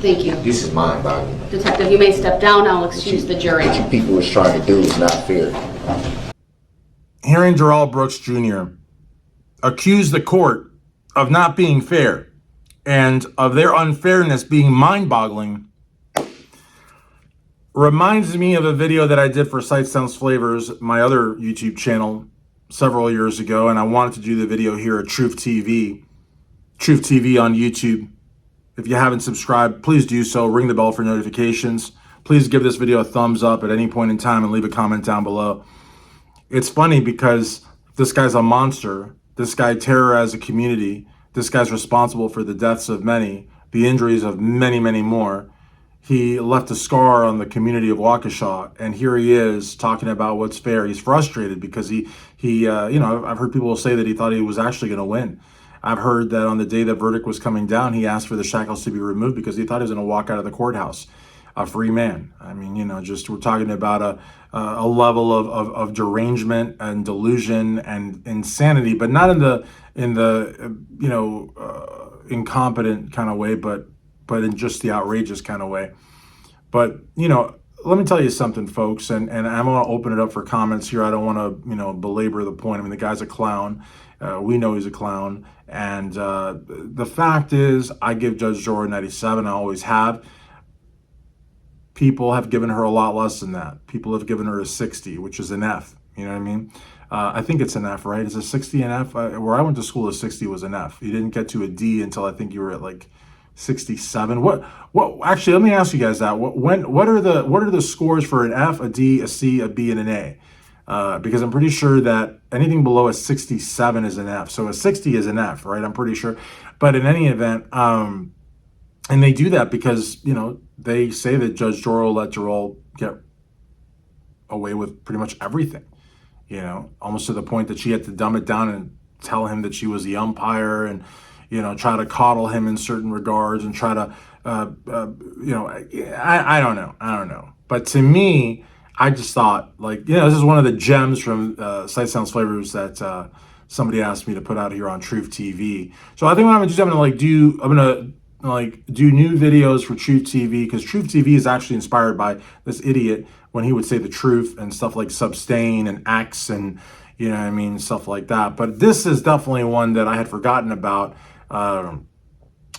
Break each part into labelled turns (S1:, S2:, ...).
S1: Thank you.
S2: This is mind-boggling.
S1: Detective, you may step down. I'll excuse the jury.
S2: What you people was trying to do is not fair.
S3: Hearing Darrell Brooks Jr. accuse the court of not being fair and of their unfairness being mind-boggling reminds me of a video that I did for Sight Sounds Flavors, my other YouTube channel, several years ago, and I wanted to do the video here at TroofTV. TroofTV on YouTube. If you haven't subscribed, please do so. Ring the bell for notifications. Please give this video a thumbs up at any point in time and leave a comment down below. It's funny because this guy's a monster. This guy terrorized a community. This guy's responsible for the deaths of many, the injuries of many, many more. He left a scar on the community of Waukesha, and here he is talking about what's fair. He's frustrated because he you know, I've heard people say that he thought he was actually going to win. I've heard that on the day the verdict was coming down, he asked for the shackles to be removed because he thought he was going to walk out of the courthouse a free man. I mean, you know, just we're talking about a level of derangement and delusion and insanity, but not in the you know, incompetent kind of way, but in just the outrageous kind of way. But, you know, let me tell you something, folks, and I'm going to open it up for comments here. I don't want to, you know, belabor the point. I mean, the guy's a clown. We know he's a clown. And the fact is, I give Judge Jordan 97. I always have. People have given her a lot less than that. People have given her a 60, which is an F. You know what I mean? I think it's an F, right? Is a 60 an F? Where I went to school, a 60 was an F. You didn't get to a D until I think you were at like 67. What actually, let me ask you guys that. What are the scores for an F, a D, a C, a B, and an A? Because I'm pretty sure that anything below a 67 is an F. So a 60 is an F, right? I'm pretty sure. But in any event, and they do that because, you know, they say that Judge Darrell let Darrell get away with pretty much everything, you know, almost to the point that she had to dumb it down and tell him that she was the umpire and, you know, try to coddle him in certain regards and try to, you know, I don't know. But to me, I just thought, like, you know, this is one of the gems from Sight Sounds Flavors that somebody asked me to put out here on TroofTV. So I think what I'm gonna do, I'm gonna do new videos for TroofTV, because TroofTV is actually inspired by this idiot when he would say the truth and stuff like sustain and X and, you know what I mean, stuff like that. But this is definitely one that I had forgotten about,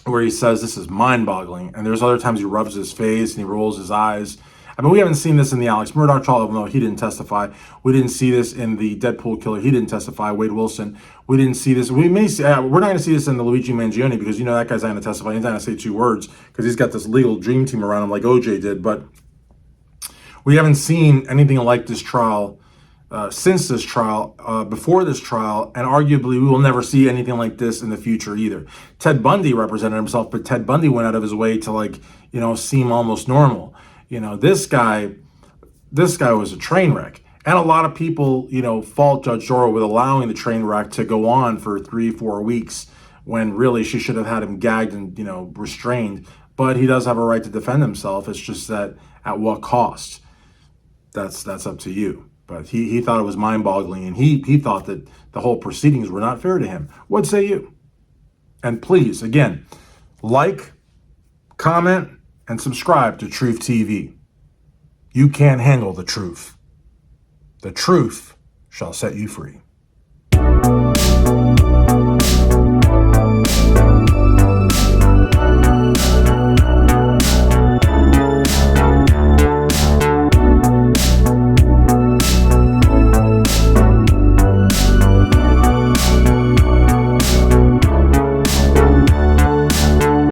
S3: where he says this is mind-boggling. And there's other times he rubs his face and he rolls his eyes. I mean, we haven't seen this in the Alex Murdaugh trial, even though he didn't testify. We didn't see this in the Deadpool killer. He didn't testify. Wade Wilson. We didn't see this. We may see, we're not going to see this in the Luigi Mangione, because, you know, that guy's not going to testify. He's not going to say 2 words because he's got this legal dream team around him like OJ did. But we haven't seen anything like this trial since this trial, before this trial, and arguably we will never see anything like this in the future either. Ted Bundy represented himself, but Ted Bundy went out of his way to, like, you know, seem almost normal. You know, this guy was a train wreck. And a lot of people, you know, fault Judge Darrell with allowing the train wreck to go on for 3-4 weeks when really she should have had him gagged and, you know, restrained. But he does have a right to defend himself. It's just that at what cost? That's up to you. But he thought it was mind-boggling, and he thought that the whole proceedings were not fair to him. What say you? And please, again, like, comment, and subscribe to TroofTV. You can't handle the truth. The truth shall set you free.